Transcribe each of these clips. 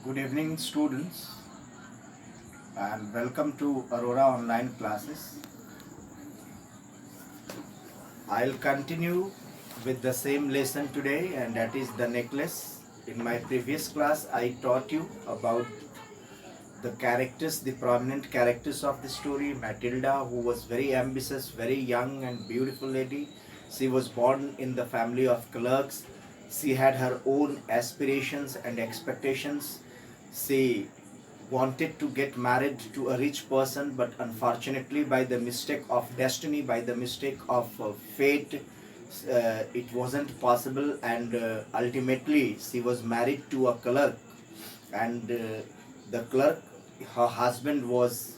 Good evening, students, and welcome to Aurora Online Classes. I'll continue with the same lesson today, and that is the necklace. In my previous class, I taught you about the characters, the prominent characters of the story. Matilda, who was very ambitious, very young and beautiful lady. She was born in the family of clerks. She had her own aspirations and expectations. She wanted to get married to a rich person, but unfortunately, by the mistake of destiny, by the mistake of fate, it wasn't possible, and ultimately, she was married to a clerk. And the clerk, her husband, was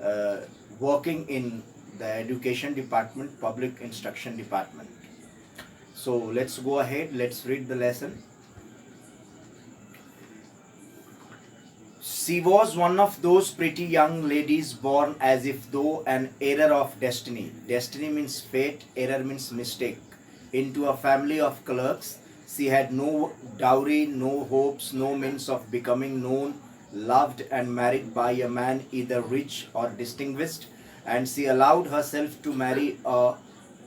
uh, working in the education department, public instruction department. So let's go ahead, let's read the lesson. She was one of those pretty young ladies born as if though an error of destiny. Destiny means fate, error means mistake. Into a family of clerks, she had no dowry, no hopes, no means of becoming known, loved, and married by a man either rich or distinguished, and she allowed herself to marry a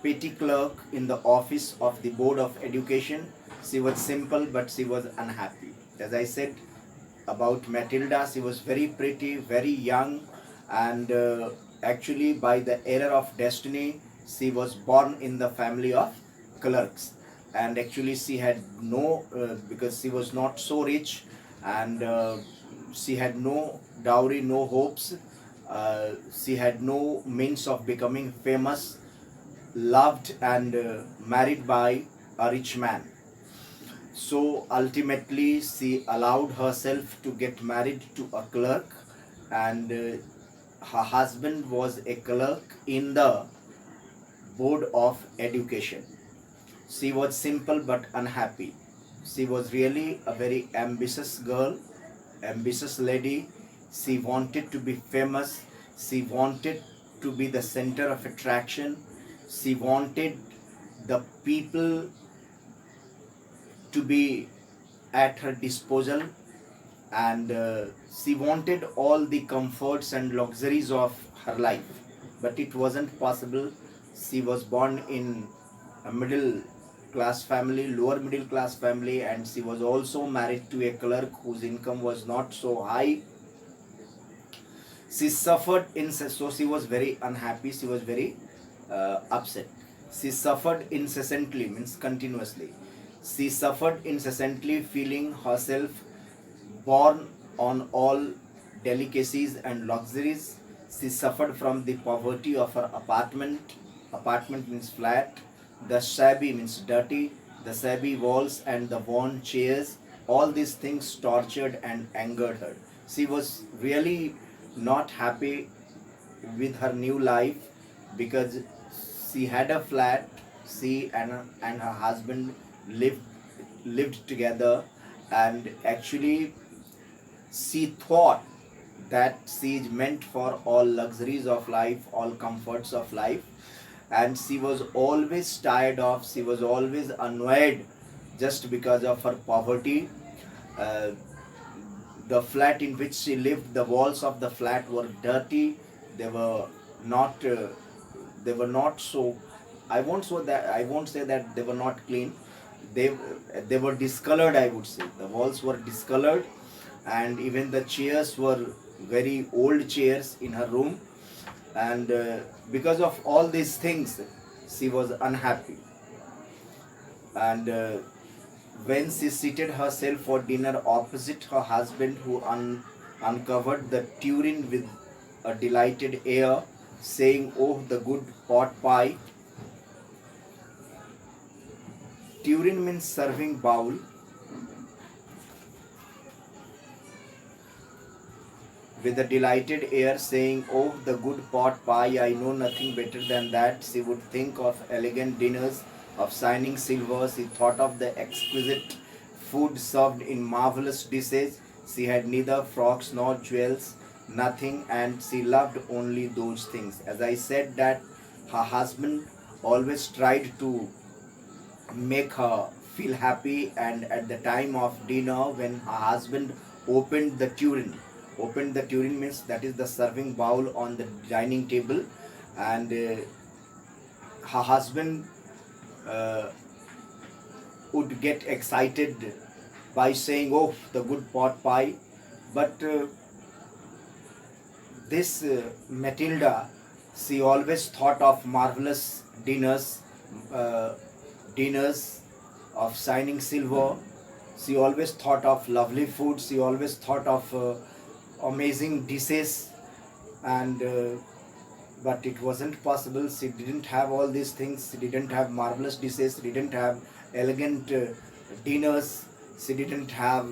petty clerk in the office of the Board of Education. She was simple, but she was unhappy. As I said, about Matilda. She was very pretty, very young, and actually, by the error of destiny, she was born in the family of clerks. And actually, she had no, because she was not so rich, and she had no dowry, no hopes. She had no means of becoming famous, loved, and married by a rich man. So ultimately, she allowed herself to get married to a clerk, and her husband was a clerk in the Board of Education. She was simple but unhappy. She was really a very ambitious girl, ambitious lady. She wanted to be famous. She wanted to be the center of attraction. She wanted the people to be at her disposal, and she wanted all the comforts and luxuries of her life, but it wasn't possible. She was born in a middle class family, lower middle class family, and she was also married to a clerk whose income was not so high. She suffered so she was very unhappy, she was very upset. She suffered incessantly, means continuously. She suffered incessantly, feeling herself born on all delicacies and luxuries. She suffered from the poverty of her apartment. Apartment means flat. The shabby means dirty. The shabby walls and the worn chairs. All these things tortured and angered her. She was really not happy with her new life, because she had a flat. She and her husband lived together, and actually she thought that she is meant for all luxuries of life, all comforts of life, and she was always tired of, she was always annoyed just because of her poverty. Uh, the flat in which she lived, the walls of the flat were dirty. They were not. They were not so. I won't say that they were not clean. They they were discolored, I would say. The walls were discolored, and even the chairs were very old chairs in her room. And because of all these things, she was unhappy. And when she seated herself for dinner opposite her husband, who uncovered the tureen with a delighted air, saying, "Oh, the good pot pie." Tureen means serving bowl. With a delighted air, saying, "Oh, the good pot pie, I know nothing better than that." She would think of elegant dinners, of shining silver. She thought of the exquisite food served in marvelous dishes. She had neither frocks nor jewels, nothing, and she loved only those things. As I said, that her husband always tried to make her feel happy, and at the time of dinner, when her husband opened the tureen. Opened the tureen means that is the serving bowl on the dining table, and her husband uh, would get excited by saying, "Oh, the good pot pie," but this Matilda, she always thought of marvelous uh, dinners of shining silver. She always thought of lovely food. She always thought of amazing dishes, and but it wasn't possible. She didn't have all these things. She didn't have marvelous dishes. She didn't have elegant dinners. She didn't have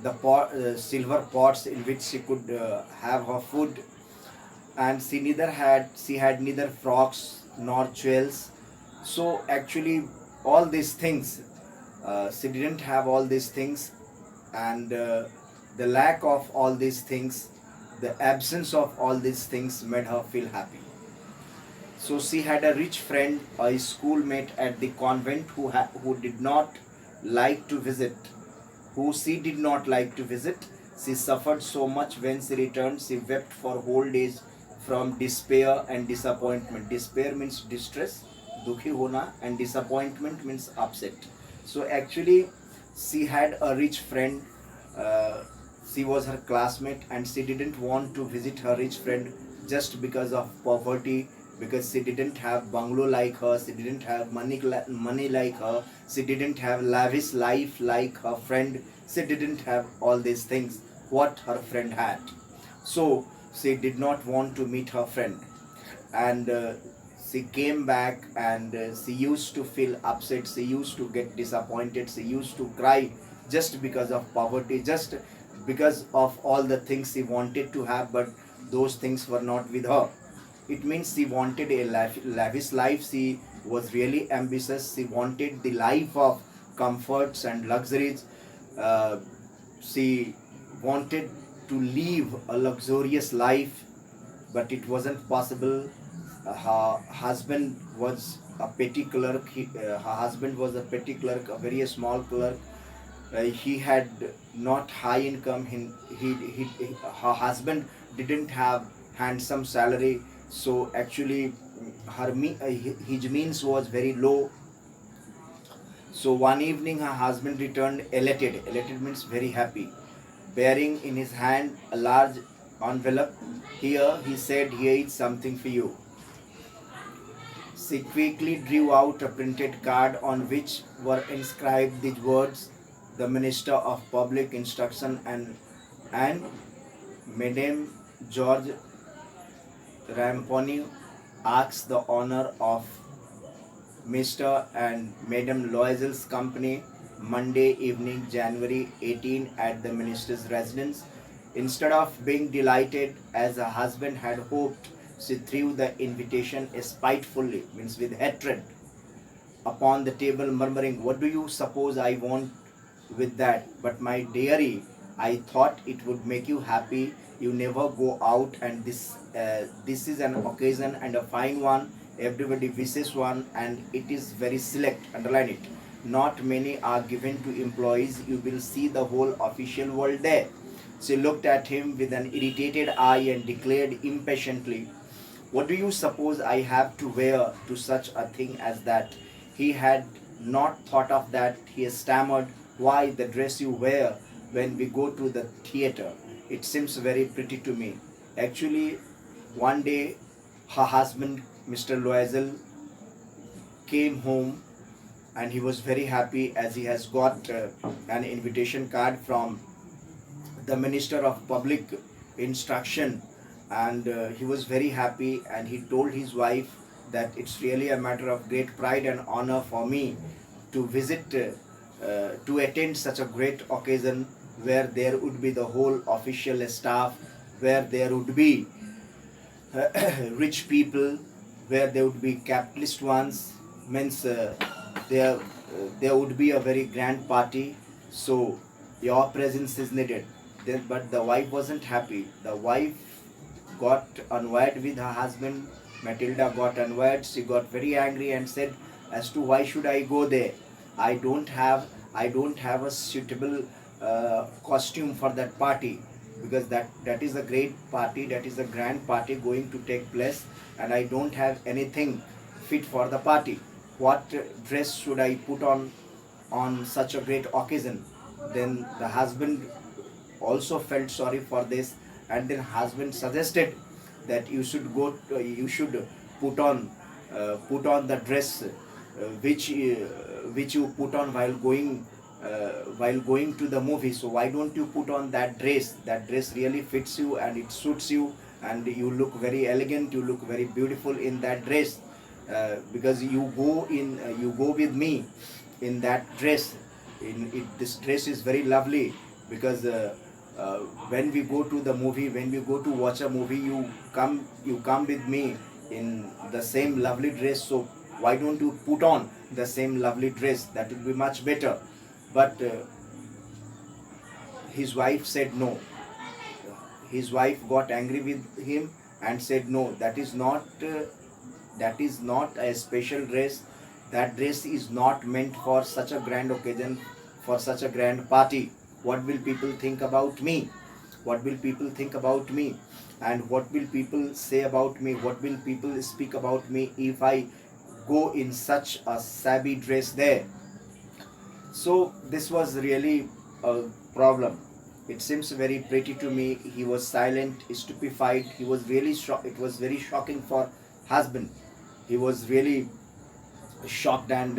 the silver pots in which she could have her food, and she had neither frocks nor jewels. So actually all these things, she didn't have all these things, and the lack of all these things, the absence of all these things made her feel happy. So she had a rich friend, a schoolmate at the convent, who did not like to visit, who she did not like to visit. She suffered so much when she returned. She wept for whole days from despair and disappointment. Despair means distress, dukhi hona, and disappointment means upset. So actually, she had a rich friend. Uh, she was her classmate, and she didn't want to visit her rich friend just because of poverty, because she didn't have bungalow like her, she didn't have money like her, she didn't have lavish life like her friend, she didn't have all these things what her friend had. So she did not want to meet her friend, and she came back, and she used to feel upset, she used to get disappointed, she used to cry just because of poverty, just because of all the things she wanted to have, but those things were not with her. It means she wanted a lavish life. She was really ambitious. She wanted the life of comforts and luxuries. Uh, she wanted to live a luxurious life, but it wasn't possible. Her husband was a petty clerk. Her husband was a petty clerk, a very small clerk. He had not high income. Her husband didn't have handsome salary, so actually his means was very low. So one evening her husband returned elated. Elated means very happy, bearing in his hand a large envelope. Here, he said, here is something for you. She quickly drew out a printed card on which were inscribed these words: the Minister of Public Instruction and Madame George Ramponi asks the honor of Mr. and Madame Loisel's company Monday evening, January 18, at the minister's residence. Instead of being delighted as her husband had hoped, she threw the invitation spitefully, means with hatred, upon the table, murmuring, "What do you suppose I want with that? But my dearie, I thought it would make you happy. You never go out, and this is an occasion and a fine one. Everybody wishes one, and it is very select. Underline it. Not many are given to employees. You will see the whole official world there." She looked at him with an irritated eye and declared impatiently, "What do you suppose I have to wear to such a thing as that?" He had not thought of that. He stammered, "Why, the dress you wear when we go to the theater. It seems very pretty to me." Actually, one day, her husband, Mr. Loisel, came home, and he was very happy as he has got an invitation card from the Minister of Public Instruction, and he was very happy, and he told his wife that it's really a matter of great pride and honor for me to visit, to attend such a great occasion where there would be the whole official staff, where there would be rich people, where there would be capitalist ones, means there would be a very grand party. So your presence is needed. But the wife wasn't happy. The wife got annoyed with her husband. Matilda got annoyed. She got very angry and said, as to why should I go there? I don't have a suitable costume for that party, because that is a great party, that is a grand party going to take place, and I don't have anything fit for the party. What dress should I put on such a great occasion? Then the husband also felt sorry for this, and then husband suggested that you should put on the dress which you put on while going to the movie. So why don't you put on that dress? That dress really fits you and it suits you, and you look very elegant, you look very beautiful in that dress, because you go with me in that dress. This dress is very lovely, because when we go to the movie, when we go to watch a movie, you come with me in the same lovely dress. So why don't you put on the same lovely dress? That would be much better. But his wife said no. His wife got angry with him and said no, that is not a special dress. That dress is not meant for such a grand occasion, for such a grand party. What will people think about me? What will people think about me? And what will people say about me? What will people speak about me if I go in such a shabby dress there? So this was really a problem. It seems very pretty to me. He was silent, stupefied. He was really shocked. It was very shocking for husband. He was really shocked, and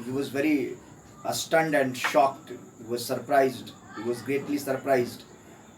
he was very stunned and shocked. He was surprised. He was greatly surprised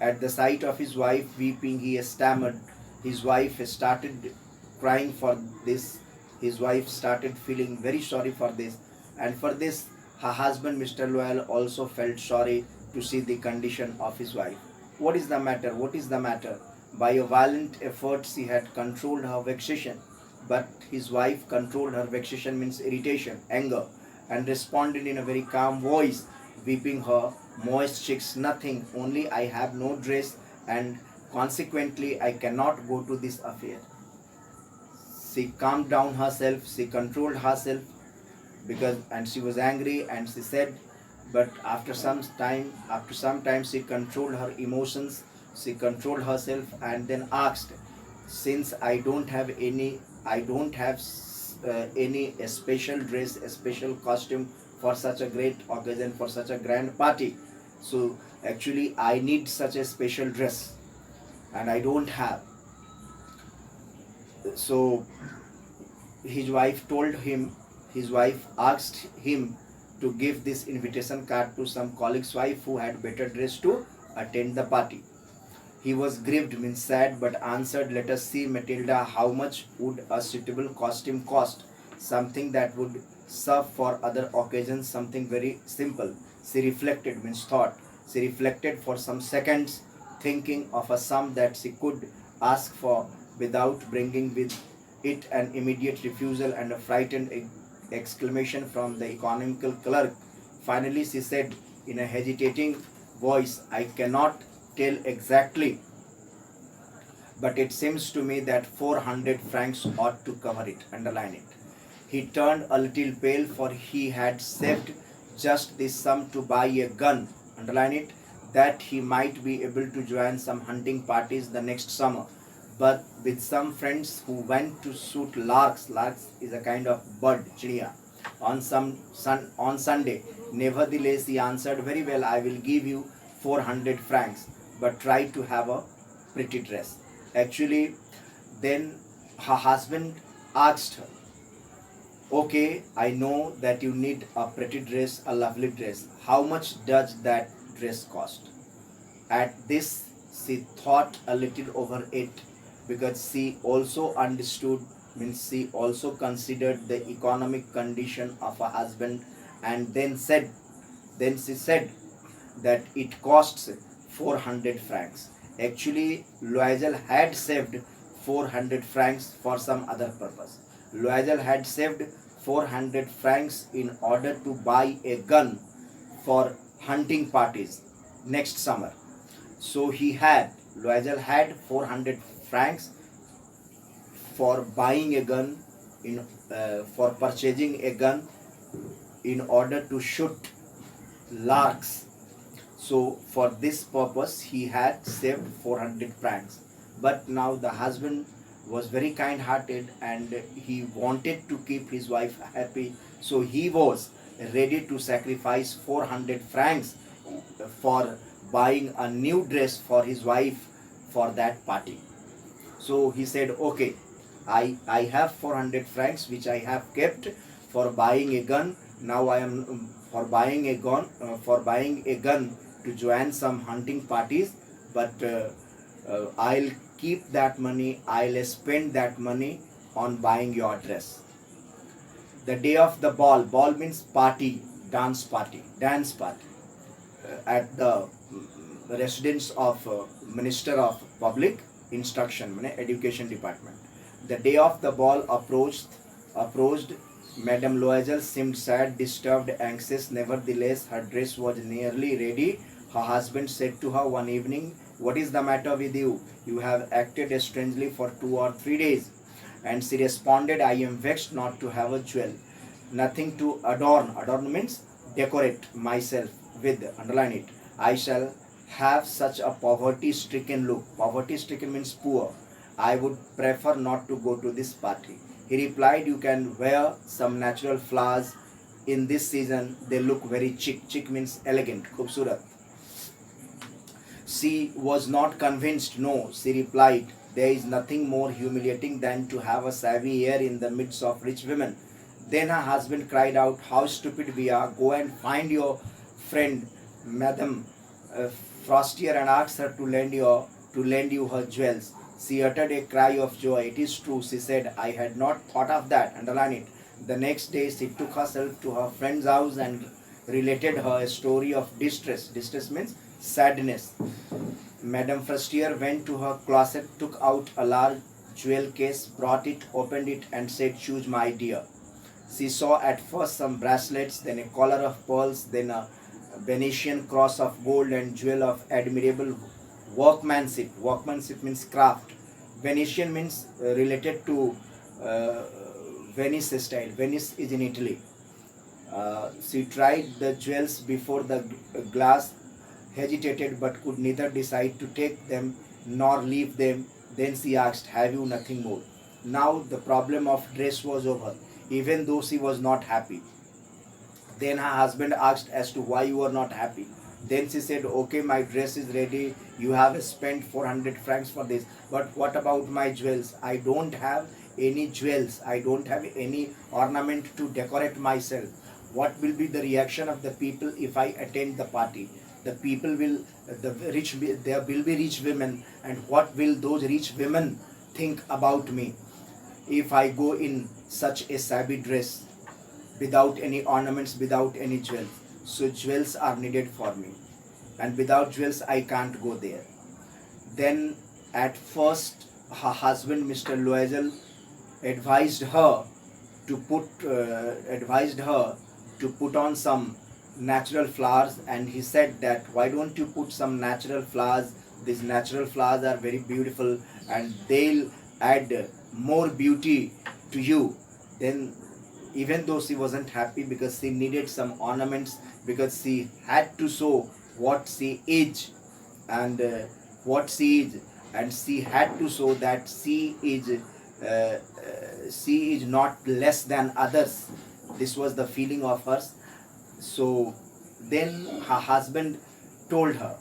at the sight of his wife weeping. He stammered. His wife started crying for this. His wife started feeling very sorry for this, and for this her husband, Mr. Loyal, also felt sorry to see the condition of his wife. What is the matter? What is the matter? By a violent effort, she had controlled her vexation. But his wife controlled her vexation, means irritation, anger, and responded in a very calm voice, weeping her moist cheeks. Nothing, only I have no dress, and consequently I cannot go to this affair. She calmed down herself, she controlled herself, and she was angry, and she said, but after some time she controlled her emotions, she controlled herself, and then asked, since I don't have any special dress, a special costume for such a great occasion, for such a grand party, so actually I need such a special dress and I don't have. So his wife asked him to give this invitation card to some colleague's wife who had better dress to attend the party. He was grieved, means sad, but answered, let us see, Matilda, how much would a suitable costume cost? Something that would serve for other occasions, something very simple. She reflected, means thought. She reflected for some seconds, thinking of a sum that she could ask for without bringing with it an immediate refusal and a frightened exclamation from the economical clerk. Finally, she said in a hesitating voice, I cannot tell exactly, but it seems to me that 400 francs ought to cover it. Underline it. He turned a little pale, for he had saved just this sum to buy a gun. Underline it. That he might be able to join some hunting parties the next summer, but with some friends who went to shoot larks. Larks is a kind of bird, chidiya, on Sunday. Nevertheless, he answered, very well, I will give you 400 francs, but try to have a pretty dress. Actually, then her husband asked her, okay, I know that you need a pretty dress, a lovely dress. How much does that dress cost? At this, she thought a little over it, because she also understood, means she also considered the economic condition of her husband, and then she said that it costs 400 francs. Actually, Loisel had saved 400 francs for some other purpose. Loisel had saved 400 francs in order to buy a gun for hunting parties next summer. So Loisel had 400 francs for buying a gun, for purchasing a gun in order to shoot larks. So for this purpose, he had saved 400 francs. But now the husband was very kind-hearted and he wanted to keep his wife happy. So he was ready to sacrifice 400 francs for buying a new dress for his wife for that party. So he said, okay, I have 400 francs which I have kept for buying a gun. Now I am for buying a gun to join some hunting parties. But I'll keep that money. I'll spend that money on buying your dress. The day of the ball means party, dance party at the residence of Minister of Public Instruction, Education Department. The day of the ball approached. Madame Loisel seemed sad, disturbed, anxious. Nevertheless, her dress was nearly ready. Her husband said to her one evening, "What is the matter with you? You have acted strangely for 2 or 3 days." And she responded, "I am vexed not to have a jewel. Nothing to adorn." Adorn means decorate myself with. Underline it. I shall have such a poverty-stricken look. Poverty-stricken means poor. I would prefer not to go to this party. He replied, "You can wear some natural flowers in this season. They look very chic." Chic means elegant, khubsurat. She was not convinced. "No," she replied, "there is nothing more humiliating than to have a savvy air in the midst of rich women." Then her husband cried out, "How stupid we are! Go and find your friend, Madame Frostier, and ask her to lend you her jewels." She uttered a cry of joy. "It is true," she said. "I had not thought of that." Underline it. The next day she took herself to her friend's house and related her a story of distress. Distress means sadness. Madame Frostier went to her closet, took out a large jewel case, brought it, opened it, and said, "Choose, my dear." She saw at first some bracelets, then a collar of pearls, then a Venetian cross of gold and jewel of admirable workmanship. Workmanship means craft. Venetian means related to uh, Venice style. Venice is in Italy. She tried the jewels before the glass, hesitated but could neither decide to take them nor leave them. Then she asked, "Have you nothing more?" Now the problem of dress was over, even though she was not happy. Then her husband asked as to why you were not happy. Then she said, "Okay, my dress is ready. You have spent 400 francs for this. But what about my jewels? I don't have any jewels. I don't have any ornament to decorate myself. What will be the reaction of the people if I attend the party? The people will, there will be rich women, and what will those rich women think about me if I go in such a shabby dress, without any ornaments, without any jewels?" So jewels are needed for me, and without jewels I can't go there. Then at first her husband, Mr. Loisel, advised her advised her to put on some natural flowers, and he said that, "Why don't you put some natural flowers? These natural flowers are very beautiful and they'll add more beauty to you." Then, even though she wasn't happy because she needed some ornaments, because she had to show what she is, and and she had to show that she is not less than others. This was the feeling of hers. So then her husband told her,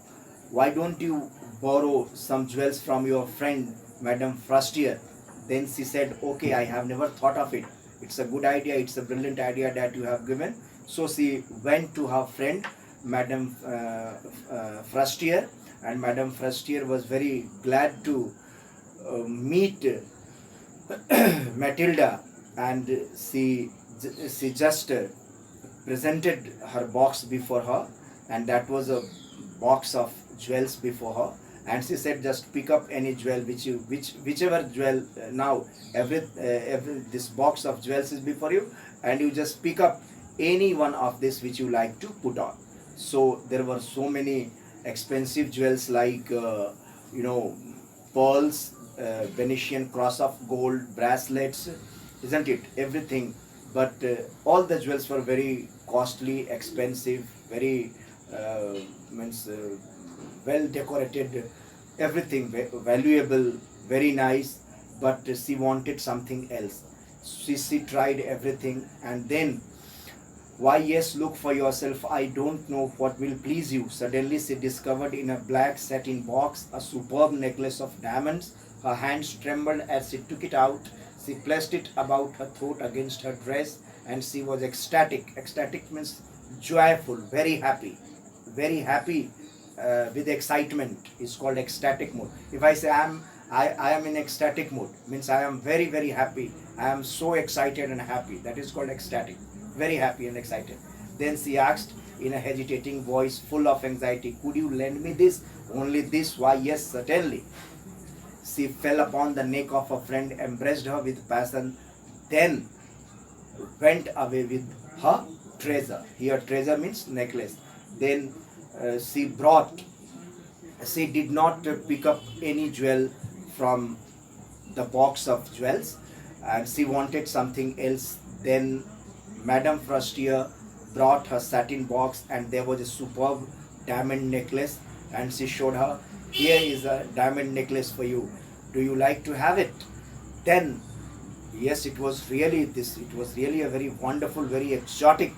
"Why don't you borrow some jewels from your friend, Madame Frostier?" Then she said, "Okay, I have never thought of it. It's a good idea. It's a brilliant idea that you have given." So she went to her friend, Madame Frostier, and Madame Frostier was very glad to meet Matilda, and she just presented her box before her, and that was a box of jewels before her. And she said, "Just pick up any jewel whichever jewel, now every this box of jewels is before you, and you just pick up any one of this which you like to put on." So there were so many expensive jewels like pearls, Venetian cross of gold, bracelets, isn't it? Everything. But all the jewels were very costly, expensive, very means well decorated, everything valuable, very nice, but she wanted something else. She tried everything, and then, why, yes, look for yourself. I don't know what will please you. Suddenly, she discovered in a black satin box a superb necklace of diamonds. Her hands trembled as she took it out. She placed it about her throat against her dress, and she was ecstatic. Ecstatic means joyful, very happy, very happy, with excitement is called ecstatic mood. If I say I am in ecstatic mood, means I am very very happy. I am so excited and happy. That is called ecstatic. Very happy and excited. Then she asked in a hesitating voice, full of anxiety, "Could you lend me this? Only this?" "Why, yes, certainly." She fell upon the neck of a friend, embraced her with passion, then went away with her treasure. Here, treasure means necklace. Then she brought, she did not pick up any jewel from the box of jewels, and she wanted something else. Then Madame Frustier brought her satin box, and there was a superb diamond necklace, and she showed her, "Here is a diamond necklace for you. Do you like to have it?" Then, yes, it was really this. It was really a very wonderful, very exotic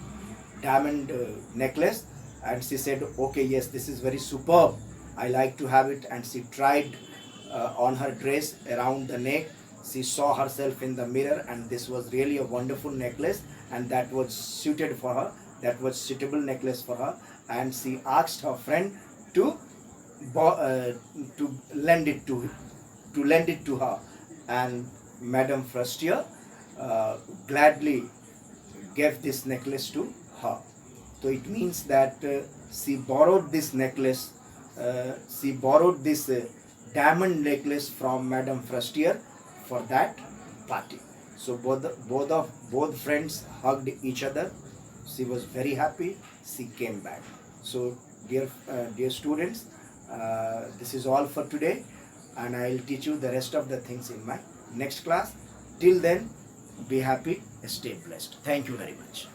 diamond necklace, and she said, "Okay, yes, this is very superb. I like to have it." And she tried on her dress around the neck. She saw herself in the mirror, and this was really a wonderful necklace, and that was suited for her. That was suitable necklace for her, and she asked her friend to to lend it to her, and Madame Frustier gladly gave this necklace to her. So it means that she borrowed this necklace, she borrowed this diamond necklace from Madame Frustier for that party. So both friends hugged each other. She was very happy. She came back. So dear students, this is all for today, and I will teach you the rest of the things in my next class. Till then, be happy, stay blessed. Thank you very much.